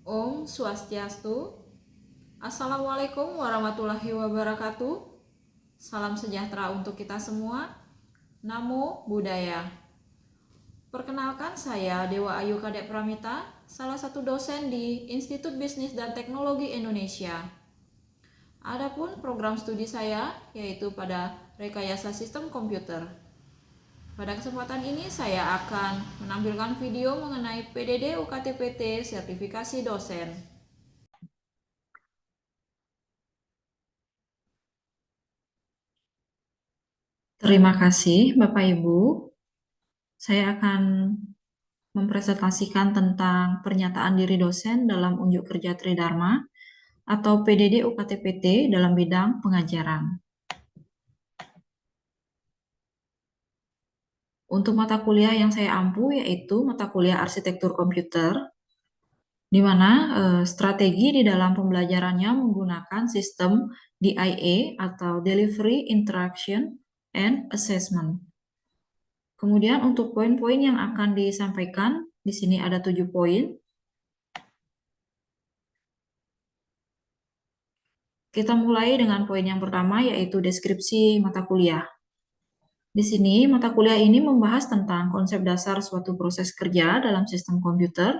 Om Swastiastu. Assalamualaikum warahmatullahi wabarakatuh. Salam sejahtera untuk kita semua. Namo Buddhaya. Perkenalkan, saya Dewa Ayu Kadek Pramita, salah satu dosen di Institut Bisnis dan Teknologi Indonesia. Adapun program studi saya yaitu pada Rekayasa Sistem Komputer. Pada kesempatan ini saya akan menampilkan video mengenai PDD UKT-PT sertifikasi dosen. Terima kasih Bapak Ibu. Saya akan mempresentasikan tentang pernyataan diri dosen dalam unjuk kerja Tridharma atau PDD UKT-PT dalam bidang pengajaran. Untuk mata kuliah yang saya ampu yaitu mata kuliah Arsitektur Komputer, di mana strategi di dalam pembelajarannya menggunakan sistem DIA atau Delivery, Interaction, and Assessment. Kemudian untuk poin-poin yang akan disampaikan, di sini ada 7 poin. Kita mulai dengan poin yang pertama yaitu deskripsi mata kuliah. Di sini, mata kuliah ini membahas tentang konsep dasar suatu proses kerja dalam sistem komputer.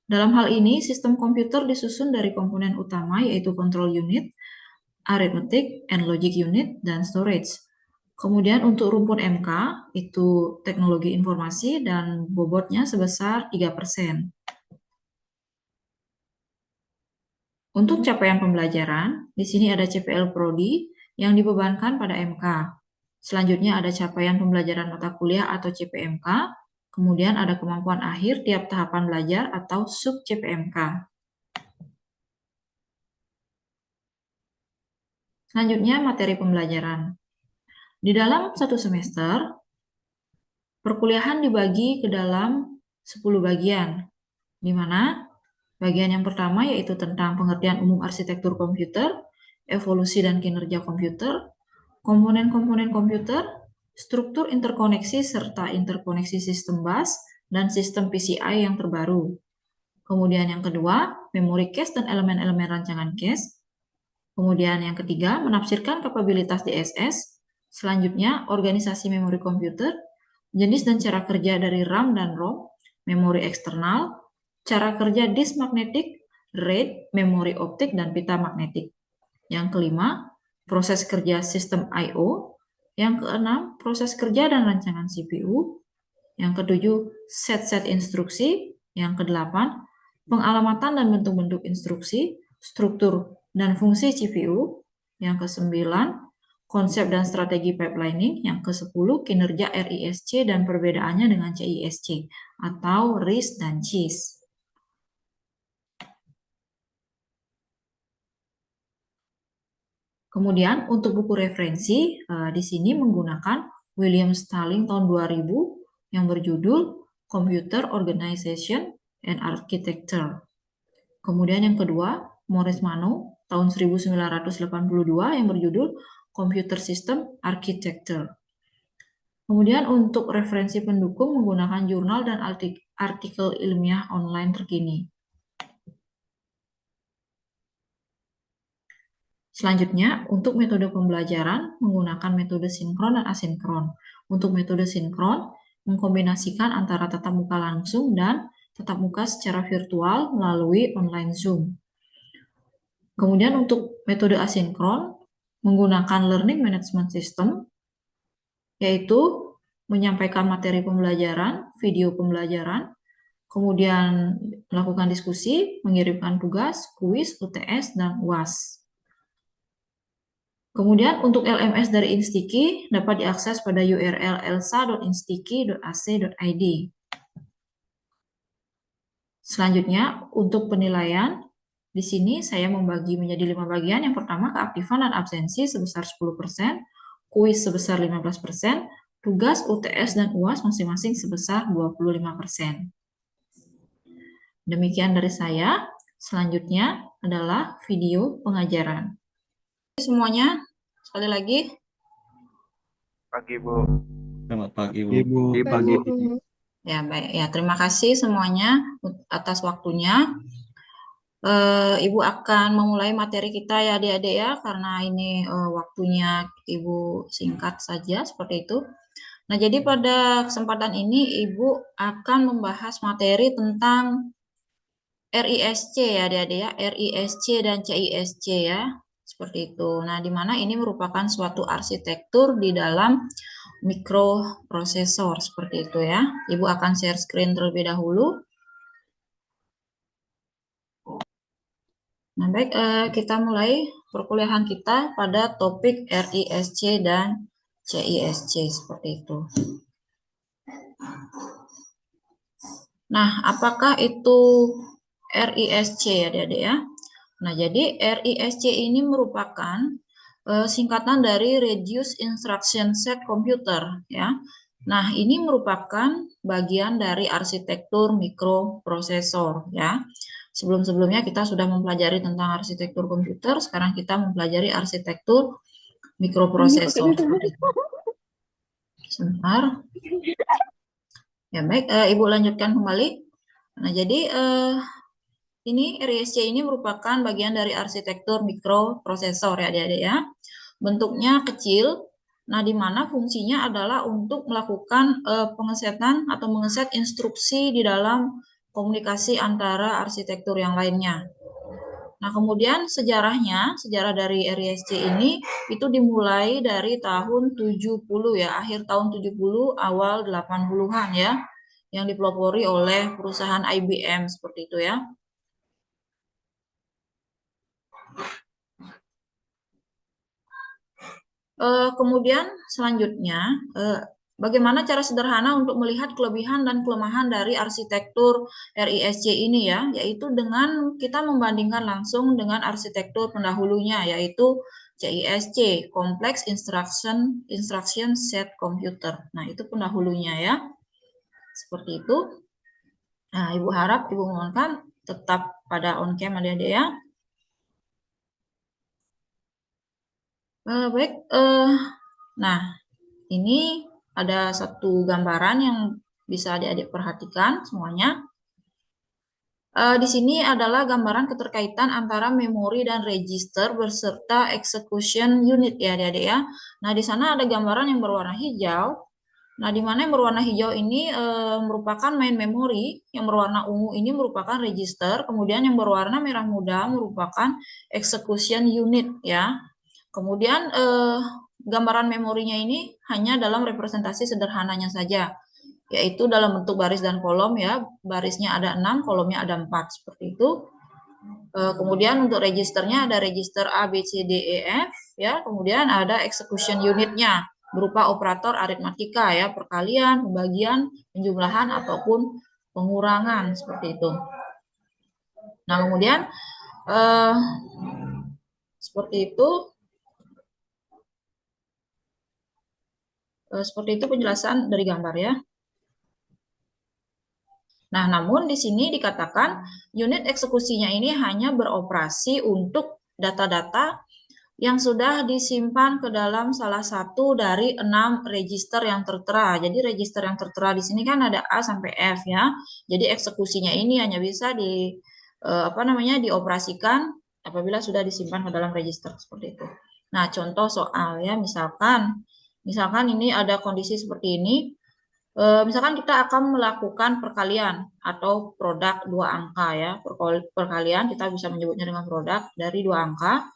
Dalam hal ini, sistem komputer disusun dari komponen utama yaitu control unit, arithmetic and logic unit, dan storage. Kemudian untuk rumpun MK, itu teknologi informasi dan bobotnya sebesar 3%. Untuk capaian pembelajaran, di sini ada CPL Prodi yang dibebankan pada MK. Selanjutnya ada capaian pembelajaran mata kuliah atau CPMK, kemudian ada kemampuan akhir tiap tahapan belajar atau sub CPMK. Selanjutnya materi pembelajaran. Di dalam satu semester, perkuliahan dibagi ke dalam 10 bagian, di mana bagian yang pertama yaitu tentang pengertian umum arsitektur komputer, evolusi dan kinerja komputer, komponen-komponen komputer, struktur interkoneksi serta interkoneksi sistem bus, dan sistem PCI yang terbaru. Kemudian yang kedua, memori cache dan elemen-elemen rancangan cache. Kemudian yang ketiga, menafsirkan kapabilitas DSS. Selanjutnya, organisasi memori komputer, jenis dan cara kerja dari RAM dan ROM, memori eksternal, cara kerja disk magnetik, RAID, memori optik, dan pita magnetik. Yang kelima, proses kerja sistem I/O. Yang keenam, proses kerja dan rancangan CPU. Yang ketujuh, set-set instruksi. Yang kedelapan, pengalamatan dan bentuk-bentuk instruksi, struktur dan fungsi CPU. Yang kesembilan, konsep dan strategi pipelining. Yang kesepuluh, kinerja RISC dan perbedaannya dengan CISC atau RISC dan CISC. Kemudian untuk buku referensi di sini menggunakan William Stalling tahun 2000 yang berjudul Computer Organization and Architecture. Kemudian yang kedua, Morris Mano tahun 1982 yang berjudul Computer System Architecture. Kemudian untuk referensi pendukung menggunakan jurnal dan artikel ilmiah online terkini. Selanjutnya, untuk metode pembelajaran menggunakan metode sinkron dan asinkron. Untuk metode sinkron, mengkombinasikan antara tatap muka langsung dan tatap muka secara virtual melalui online Zoom. Kemudian untuk metode asinkron, menggunakan learning management system, yaitu menyampaikan materi pembelajaran, video pembelajaran, kemudian melakukan diskusi, mengirimkan tugas, kuis, UTS, dan UAS. Kemudian untuk LMS dari Instaki dapat diakses pada URL elsa.instaki.ac.id. Selanjutnya untuk penilaian, di sini saya membagi menjadi 5 bagian. Yang pertama keaktifan dan absensi sebesar 10%, kuis sebesar 15%, tugas, UTS, dan UAS masing-masing sebesar 25%. Demikian dari saya. Selanjutnya adalah video pengajaran. Semuanya, sekali lagi. Pagi, Bu. Selamat pagi, Bu. Pagi. Ya, baik. Ya, terima kasih semuanya atas waktunya. Ibu akan memulai materi kita ya adik-adik ya, karena ini waktunya Ibu singkat saja seperti itu. Nah, jadi pada kesempatan ini Ibu akan membahas materi tentang RISC ya adik-adik ya, RISC dan CISC ya, seperti itu. Nah, di mana ini merupakan suatu arsitektur di dalam mikroprosesor seperti itu ya. Ibu akan share screen terlebih dahulu. Nah, baik, kita mulai perkuliahan kita pada topik RISC dan CISC seperti itu. Nah, apakah itu RISC ya adik-adik ya? Nah, jadi RISC ini merupakan singkatan dari Reduced Instruction Set Computer ya. Nah, ini merupakan bagian dari arsitektur mikroprosesor ya. Sebelum-sebelumnya kita sudah mempelajari tentang arsitektur komputer, sekarang kita mempelajari arsitektur mikroprosesor. Sebentar. Ya, baik, Ibu lanjutkan kembali. Nah, jadi ini RISC ini merupakan bagian dari arsitektur mikroprosesor ya adik-adik ya. Bentuknya kecil, nah di mana fungsinya adalah untuk melakukan pengesetan atau mengeset instruksi di dalam komunikasi antara arsitektur yang lainnya. Nah, kemudian sejarah dari RISC ini itu dimulai dari tahun 70 ya, akhir tahun 70, awal 80-an ya, yang dipelopori oleh perusahaan IBM seperti itu ya. Kemudian selanjutnya, bagaimana cara sederhana untuk melihat kelebihan dan kelemahan dari arsitektur RISC ini ya, yaitu dengan kita membandingkan langsung dengan arsitektur pendahulunya, yaitu CISC, Complex Instruction Set Computer. Nah, itu pendahulunya ya. Seperti itu. Nah, Ibu harap Ibu mohonkan tetap pada on cam adik-adik ya. Baik, nah ini ada satu gambaran yang bisa adik-adik perhatikan semuanya. Di sini adalah gambaran keterkaitan antara memori dan register beserta execution unit ya adik-adik ya. Nah, di sana ada gambaran yang berwarna hijau. Nah, di mana yang berwarna hijau ini merupakan main memory, yang berwarna ungu ini merupakan register, kemudian yang berwarna merah muda merupakan execution unit ya. Kemudian gambaran memorinya ini hanya dalam representasi sederhananya saja, yaitu dalam bentuk baris dan kolom ya. Barisnya ada 6, kolomnya ada 4 seperti itu. Kemudian untuk registernya ada register A, B, C, D, E, F ya. Kemudian ada execution unitnya berupa operator aritmatika ya, perkalian, pembagian, penjumlahan ataupun pengurangan seperti itu. Nah, kemudian seperti itu. Seperti itu penjelasan dari gambar ya. Nah, namun di sini dikatakan unit eksekusinya ini hanya beroperasi untuk data-data yang sudah disimpan ke dalam salah satu dari 6 register yang tertera. Jadi register yang tertera di sini kan ada A sampai F ya. Jadi eksekusinya ini hanya bisa dioperasikan apabila sudah disimpan ke dalam register seperti itu. Nah, contoh soal ya, misalkan ini ada kondisi seperti ini. Misalkan kita akan melakukan perkalian atau produk 2 angka ya. Perkalian kita bisa menyebutnya dengan produk dari 2 angka.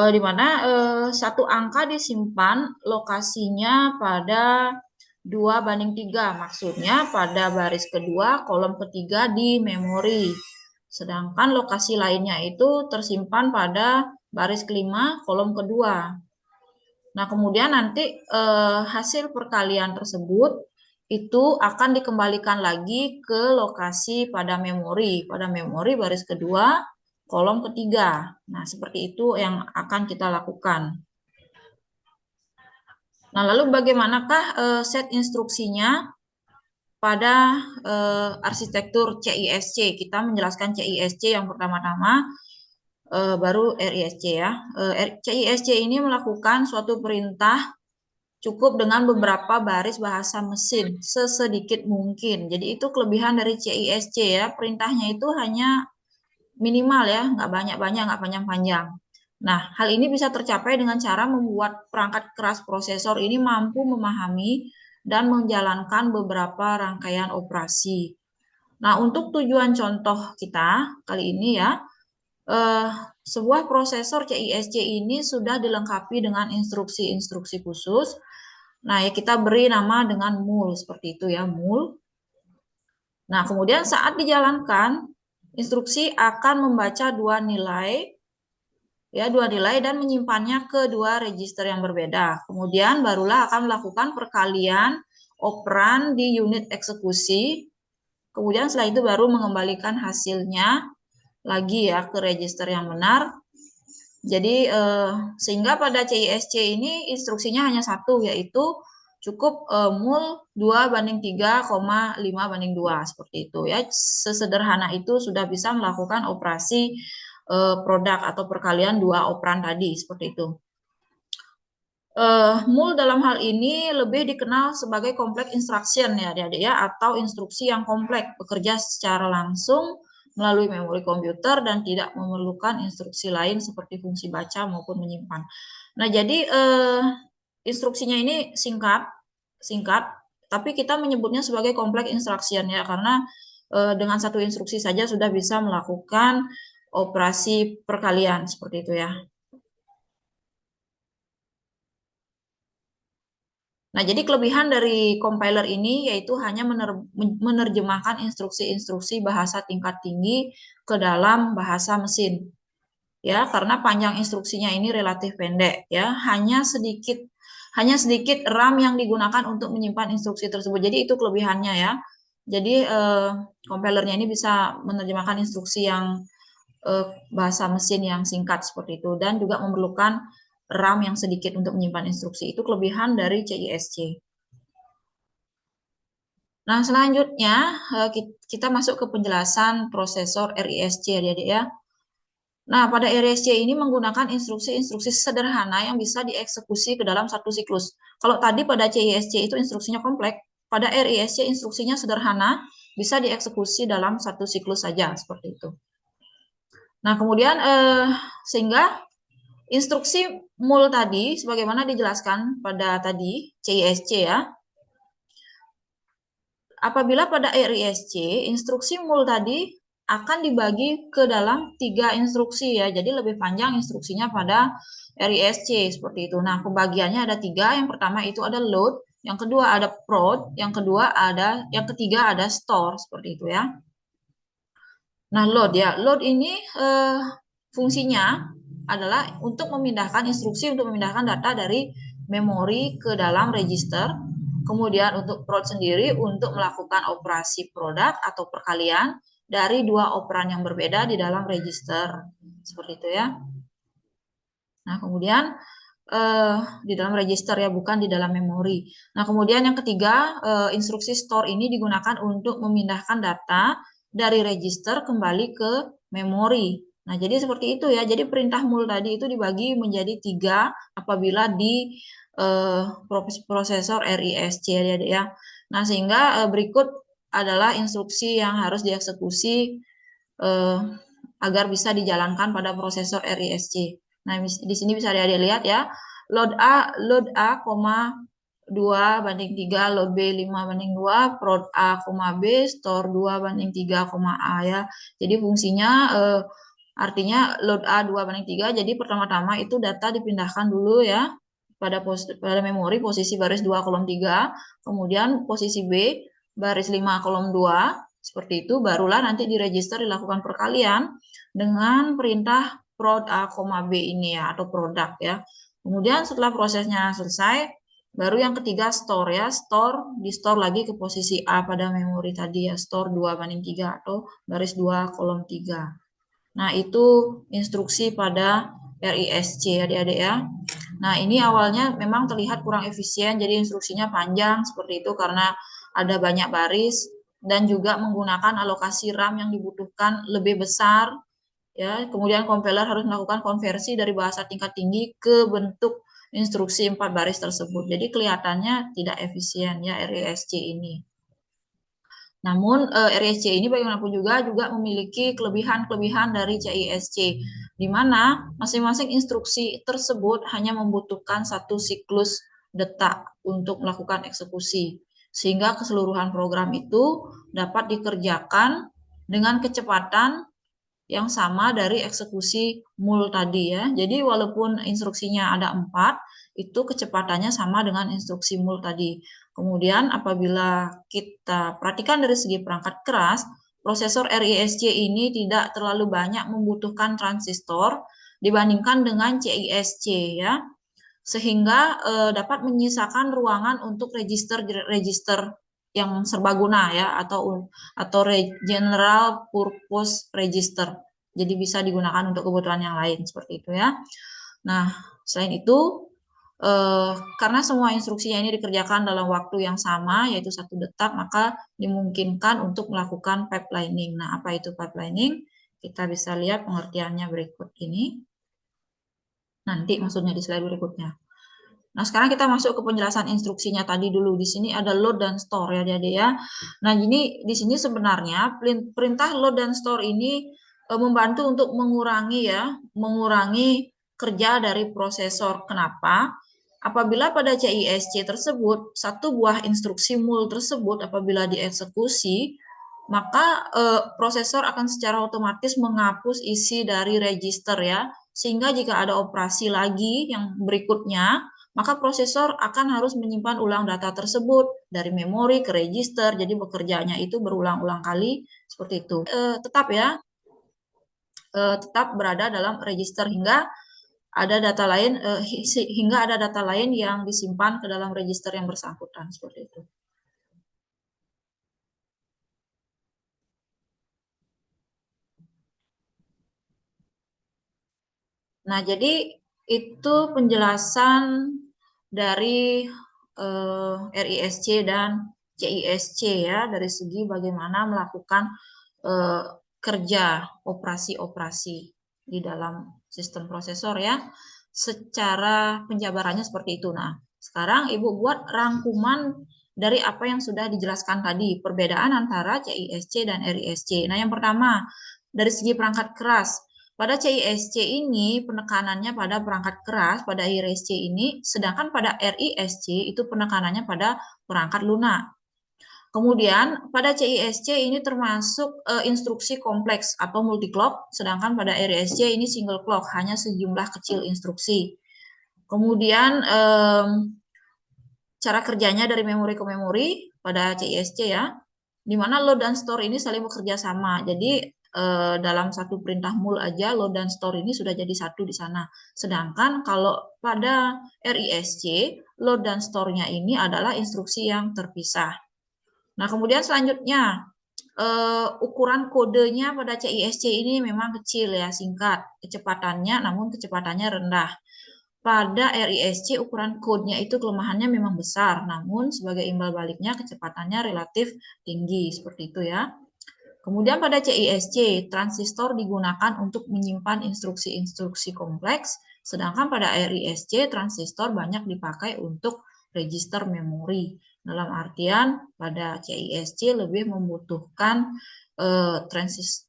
Di mana satu angka disimpan lokasinya pada 2:3. Maksudnya pada baris kedua, kolom ketiga di memori. Sedangkan lokasi lainnya itu tersimpan pada baris kelima, kolom kedua. Nah, kemudian nanti hasil perkalian tersebut itu akan dikembalikan lagi ke lokasi pada memori baris kedua, kolom ketiga. Nah, seperti itu yang akan kita lakukan. Nah, lalu bagaimanakah set instruksinya pada arsitektur CISC? Kita menjelaskan CISC yang pertama-tama, baru RISC ya. CISC ini melakukan suatu perintah cukup dengan beberapa baris bahasa mesin sesedikit mungkin. Jadi itu kelebihan dari CISC ya. Perintahnya itu hanya minimal ya, nggak banyak-banyak, nggak panjang-panjang. Nah, hal ini bisa tercapai dengan cara membuat perangkat keras prosesor ini mampu memahami dan menjalankan beberapa rangkaian operasi. Nah, untuk tujuan contoh kita kali ini ya, sebuah prosesor CISC ini sudah dilengkapi dengan instruksi-instruksi khusus. Nah, ya kita beri nama dengan mul, seperti itu ya, mul. Nah, kemudian saat dijalankan, instruksi akan membaca dua nilai dan menyimpannya ke dua register yang berbeda. Kemudian barulah akan melakukan perkalian operan di unit eksekusi. Kemudian setelah itu baru mengembalikan hasilnya lagi ya ke register yang benar. Jadi sehingga pada CISC ini instruksinya hanya satu, yaitu cukup mul 2:3,5:2 seperti itu ya. Sesederhana itu sudah bisa melakukan operasi produk atau perkalian dua operan tadi seperti itu. Mul dalam hal ini lebih dikenal sebagai complex instruction ya adik-adik ya, atau instruksi yang kompleks, bekerja secara langsung melalui memori komputer dan tidak memerlukan instruksi lain seperti fungsi baca maupun menyimpan. Nah, jadi instruksinya ini singkat, tapi kita menyebutnya sebagai complex instruction ya, karena dengan satu instruksi saja sudah bisa melakukan operasi perkalian seperti itu ya. Nah, jadi kelebihan dari compiler ini yaitu hanya menerjemahkan instruksi-instruksi bahasa tingkat tinggi ke dalam bahasa mesin. Ya, karena panjang instruksinya ini relatif pendek ya, hanya sedikit RAM yang digunakan untuk menyimpan instruksi tersebut. Jadi itu kelebihannya ya. Jadi compilernya ini bisa menerjemahkan instruksi yang bahasa mesin yang singkat seperti itu dan juga memerlukan RAM yang sedikit untuk menyimpan instruksi. Itu kelebihan dari CISC. Nah, selanjutnya kita masuk ke penjelasan prosesor RISC adik-adik ya. Nah, pada RISC ini menggunakan instruksi-instruksi sederhana yang bisa dieksekusi ke dalam satu siklus. Kalau tadi pada CISC itu instruksinya kompleks, pada RISC instruksinya sederhana, bisa dieksekusi dalam satu siklus saja, seperti itu. Nah, kemudian sehingga instruksi mul tadi, sebagaimana dijelaskan pada tadi CISC ya, apabila pada RISC, instruksi mul tadi akan dibagi ke dalam 3 instruksi ya. Jadi lebih panjang instruksinya pada RISC seperti itu. Nah, pembagiannya ada 3. Yang pertama itu ada load, yang kedua ada prod, yang ketiga ada store seperti itu ya. Nah, load ya. Load ini fungsinya adalah untuk memindahkan instruksi untuk memindahkan data dari memori ke dalam register. Kemudian untuk prod sendiri untuk melakukan operasi produk atau perkalian dari dua operan yang berbeda di dalam register. Seperti itu ya. Nah, kemudian di dalam register ya, bukan di dalam memori. Nah, kemudian yang ketiga, instruksi store ini digunakan untuk memindahkan data dari register kembali ke memori. Nah, jadi seperti itu ya. Jadi perintah mul tadi itu dibagi menjadi 3 apabila di prosesor RISC ya. Nah, sehingga berikut adalah instruksi yang harus dieksekusi agar bisa dijalankan pada prosesor RISC. Nah, di sini bisa dilihat ya, load A, 2:3, load B 5:2, prod A, B, store 2:3, A ya. Jadi fungsinya artinya load A 2:3, jadi pertama-tama itu data dipindahkan dulu ya pada memori posisi baris 2 kolom 3, kemudian posisi B baris 5 kolom 2, seperti itu, barulah nanti di register dilakukan perkalian dengan perintah prod A, B ini ya, atau produk ya. Kemudian setelah prosesnya selesai, baru yang ketiga store ya, di store lagi ke posisi A pada memori tadi ya, store 2:3 atau baris 2 kolom 3. Nah, itu instruksi pada RISC adik-adik ya. Nah, ini awalnya memang terlihat kurang efisien, jadi instruksinya panjang seperti itu karena ada banyak baris dan juga menggunakan alokasi RAM yang dibutuhkan lebih besar ya. Kemudian compiler harus melakukan konversi dari bahasa tingkat tinggi ke bentuk instruksi 4 baris tersebut. Jadi kelihatannya tidak efisien ya RISC ini. Namun RISC ini bagaimanapun juga memiliki kelebihan-kelebihan dari CISC, di mana masing-masing instruksi tersebut hanya membutuhkan satu siklus detak untuk melakukan eksekusi, sehingga keseluruhan program itu dapat dikerjakan dengan kecepatan yang sama dari eksekusi mul tadi ya. Jadi walaupun instruksinya ada 4, itu kecepatannya sama dengan instruksi mul tadi. Kemudian apabila kita perhatikan dari segi perangkat keras, prosesor RISC ini tidak terlalu banyak membutuhkan transistor dibandingkan dengan CISC ya. Sehingga dapat menyisakan ruangan untuk register-register yang serbaguna ya, atau general purpose register. Jadi bisa digunakan untuk kebutuhan yang lain seperti itu ya. Nah, selain itu karena semua instruksinya ini dikerjakan dalam waktu yang sama, yaitu 1 detak, maka dimungkinkan untuk melakukan pipelining. Nah, apa itu pipelining? Kita bisa lihat pengertiannya berikut ini. Nanti maksudnya di slide berikutnya. Nah, sekarang kita masuk ke penjelasan instruksinya tadi dulu. Di sini ada load dan store ya, Adik ya. Nah, ini di sini sebenarnya perintah load dan store ini membantu untuk mengurangi kerja dari prosesor. Kenapa? Apabila pada CISC tersebut satu buah instruksi mul tersebut apabila dieksekusi, maka prosesor akan secara otomatis menghapus isi dari register ya. Sehingga jika ada operasi lagi yang berikutnya, maka prosesor akan harus menyimpan ulang data tersebut dari memori ke register, jadi bekerjanya itu berulang-ulang kali seperti itu. Tetap berada dalam register hingga ada data lain yang disimpan ke dalam register yang bersangkutan seperti itu. Nah, jadi itu penjelasan dari RISC dan CISC ya, dari segi bagaimana melakukan kerja operasi-operasi di dalam sistem prosesor ya. Secara penjabarannya seperti itu. Nah, sekarang Ibu buat rangkuman dari apa yang sudah dijelaskan tadi, perbedaan antara CISC dan RISC. Nah, yang pertama, dari segi perangkat keras. Pada CISC ini penekanannya pada perangkat keras, pada RISC ini, sedangkan pada RISC itu penekanannya pada perangkat lunak. Kemudian pada CISC ini termasuk instruksi kompleks atau multi clock, sedangkan pada RISC ini single clock, hanya sejumlah kecil instruksi. Kemudian cara kerjanya dari memori ke memori pada CISC ya, di mana load dan store ini saling bekerja sama. Jadi dalam satu perintah mul aja load dan store ini sudah jadi satu di sana. Sedangkan kalau pada RISC, load dan store-nya ini adalah instruksi yang terpisah. Nah, kemudian selanjutnya ukuran kodenya pada CISC ini memang kecil ya, singkat. Namun kecepatannya rendah. Pada RISC ukuran kodenya itu kelemahannya memang besar, namun sebagai imbal baliknya kecepatannya relatif tinggi, seperti itu ya. Kemudian pada CISC, transistor digunakan untuk menyimpan instruksi-instruksi kompleks, sedangkan pada RISC, transistor banyak dipakai untuk register memori. Dalam artian, pada CISC lebih membutuhkan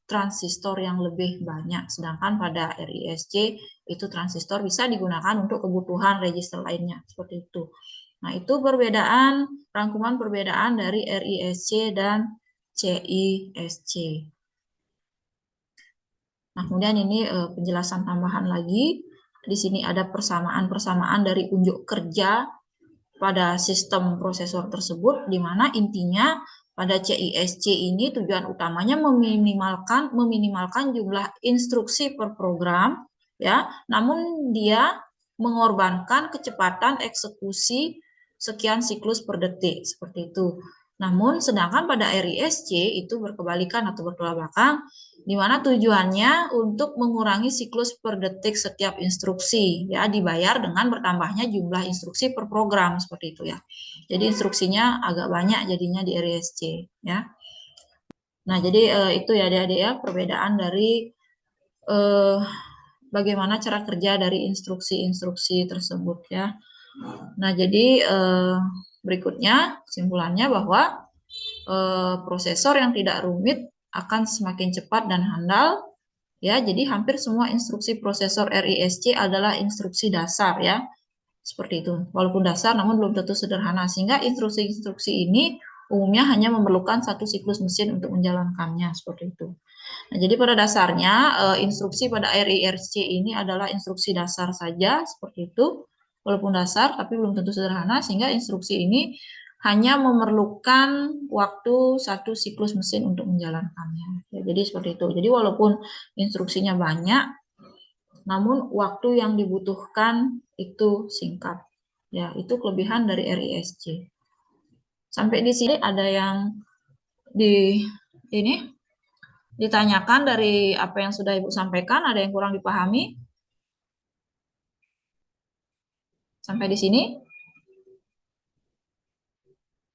transistor yang lebih banyak, sedangkan pada RISC itu transistor bisa digunakan untuk kebutuhan register lainnya, seperti itu. Nah, itu rangkuman perbedaan dari RISC dan CISC. Nah, kemudian ini penjelasan tambahan lagi. Di sini ada persamaan-persamaan dari unjuk kerja pada sistem prosesor tersebut, di mana intinya pada CISC ini tujuan utamanya meminimalkan jumlah instruksi per program, ya. Namun dia mengorbankan kecepatan eksekusi sekian siklus per detik, seperti itu. Namun sedangkan pada RISC itu berkebalikan atau bertolak belakang, di mana tujuannya untuk mengurangi siklus per detik setiap instruksi, ya, dibayar dengan bertambahnya jumlah instruksi per program, seperti itu ya. Jadi instruksinya agak banyak jadinya di RISC ya. Nah, jadi itu ya adik-adik ya, perbedaan dari bagaimana cara kerja dari instruksi-instruksi tersebut ya. Nah, jadi berikutnya kesimpulannya bahwa prosesor yang tidak rumit akan semakin cepat dan handal. Ya, jadi hampir semua instruksi prosesor RISC adalah instruksi dasar ya. Seperti itu. Walaupun dasar namun belum tentu sederhana. Sehingga instruksi-instruksi ini umumnya hanya memerlukan satu siklus mesin untuk menjalankannya. Seperti itu. Nah, jadi pada dasarnya instruksi pada RISC ini adalah instruksi dasar saja. Seperti itu. Walaupun dasar tapi belum tentu sederhana. Sehingga instruksi ini hanya memerlukan waktu satu siklus mesin untuk menjalankannya. Ya, jadi seperti itu. Jadi walaupun instruksinya banyak, namun waktu yang dibutuhkan itu singkat. Ya, itu kelebihan dari RISC. Sampai di sini ada yang ini ditanyakan dari apa yang sudah Ibu sampaikan, ada yang kurang dipahami? Sampai di sini?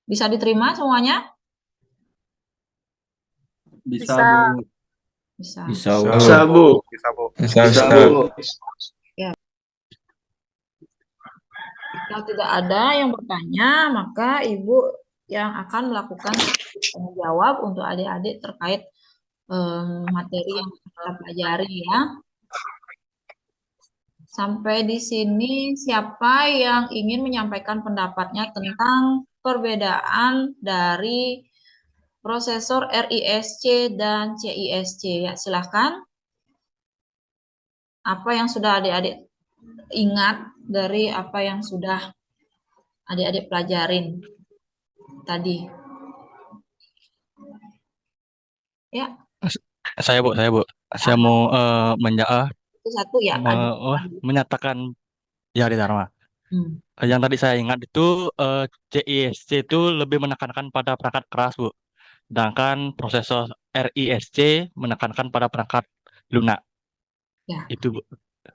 Bisa diterima semuanya? Bisa, Bisa. Bu. Bisa. Bisa, Bisa, Bu. Bisa, Bu. Bisa, Bisa, Ustaz. Bu. Jika tidak ada yang bertanya, maka Ibu yang akan melakukan tanya jawab untuk adik-adik terkait materi yang kita pelajari ya. Sampai di sini siapa yang ingin menyampaikan pendapatnya tentang perbedaan dari prosesor RISC dan CISC? Ya, silahkan. Apa yang sudah adik-adik ingat dari apa yang sudah adik-adik pelajarin tadi? Ya, Saya, Bu. Saya mau itu satu ya tadi. menyatakan ya di Dharma. Hmm. Yang tadi saya ingat itu CISC itu lebih menekankan pada perangkat keras, Bu. Sedangkan prosesor RISC menekankan pada perangkat lunak. Ya. Itu, Bu.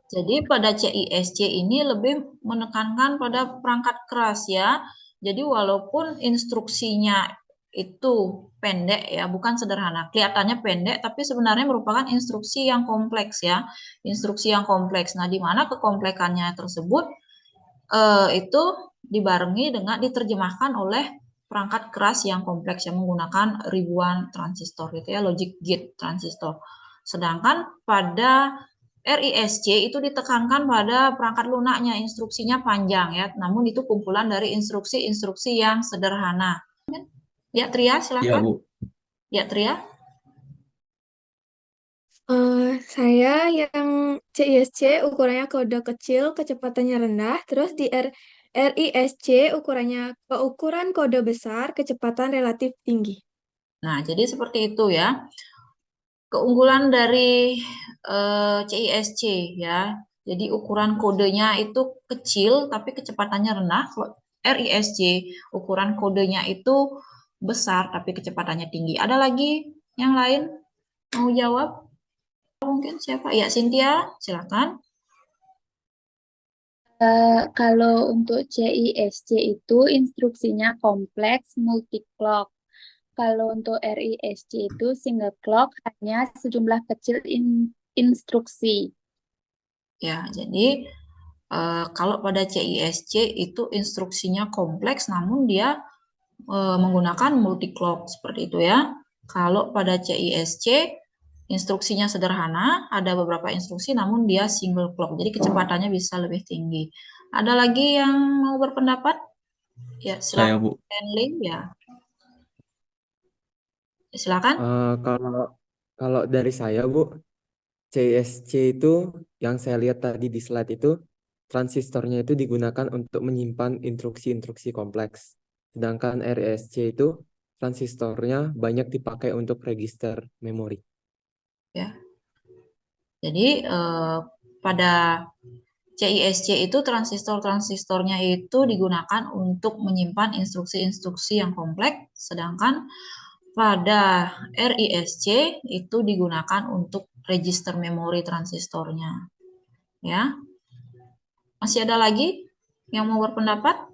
Jadi pada CISC ini lebih menekankan pada perangkat keras ya. Jadi walaupun instruksinya itu pendek ya, bukan sederhana. Kelihatannya pendek tapi sebenarnya merupakan instruksi yang kompleks ya. Instruksi yang kompleks. Nah, di mana kekompleksannya tersebut itu dibarengi dengan diterjemahkan oleh perangkat keras yang kompleks yang menggunakan ribuan transistor gitu ya, logic gate transistor. Sedangkan pada RISC itu ditekankan pada perangkat lunaknya, instruksinya panjang ya, namun itu kumpulan dari instruksi-instruksi yang sederhana. Ya, Tria, Iya, silakan. Bu. Ya, Tria. Saya yang CISC ukurannya kode kecil, kecepatannya rendah, terus di RISC ukuran kode besar, kecepatan relatif tinggi. Nah, jadi seperti itu ya. Keunggulan dari CISC ya. Jadi ukuran kodenya itu kecil tapi kecepatannya rendah. Kalau RISC ukuran kodenya itu besar tapi kecepatannya tinggi. Ada lagi yang lain mau jawab? Mungkin siapa? Ya, Cynthia, silakan. Kalau untuk CISC itu instruksinya kompleks multi-clock. Kalau untuk RISC itu single clock hanya sejumlah kecil instruksi. Ya, jadi kalau pada CISC itu instruksinya kompleks namun dia menggunakan multi clock seperti itu ya. Kalau pada CISC instruksinya sederhana, ada beberapa instruksi namun dia single clock. Jadi kecepatannya bisa lebih tinggi. Ada lagi yang mau berpendapat? Ya, Saya, silakan. Bu. Stanley ya. Silakan. Kalau dari saya, Bu, CISC itu yang saya lihat tadi di slide itu transistornya itu digunakan untuk menyimpan instruksi-instruksi kompleks. Sedangkan RISC itu transistornya banyak dipakai untuk register memori. Ya. Jadi pada CISC itu transistor-transistornya itu digunakan untuk menyimpan instruksi-instruksi yang kompleks, sedangkan pada RISC itu digunakan untuk register memori transistornya. Ya. Masih ada lagi yang mau berpendapat?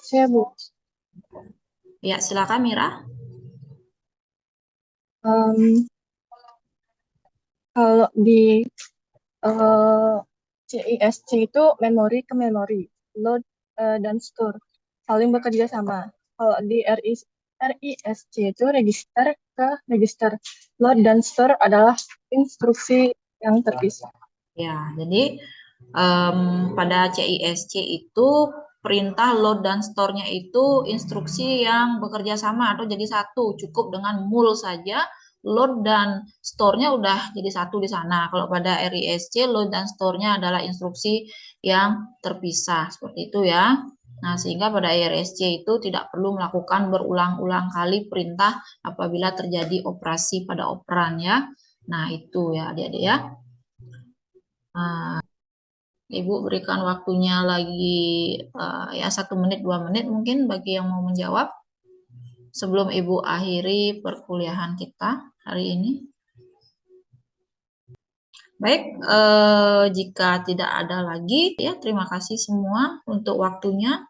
Saya, Bu. Ya, silakan Mira. Kalau di CISC itu memori ke memori, load dan store, saling bekerja sama. kalau di RISC itu register ke register load dan store adalah instruksi yang terpisah. Ya, jadi pada CISC itu perintah load dan store-nya itu instruksi yang bekerja sama atau jadi satu, cukup dengan mul saja load dan store-nya udah jadi satu di sana. Kalau pada RISC load dan store-nya adalah instruksi yang terpisah, seperti itu ya. Nah, sehingga pada RISC itu tidak perlu melakukan berulang-ulang kali perintah apabila terjadi operasi pada operan ya. Nah, itu ya adik-adik ya. Ibu berikan waktunya lagi ya 1 menit 2 menit mungkin bagi yang mau menjawab sebelum Ibu akhiri perkuliahan kita hari ini. Baik, jika tidak ada lagi ya terima kasih semua untuk waktunya.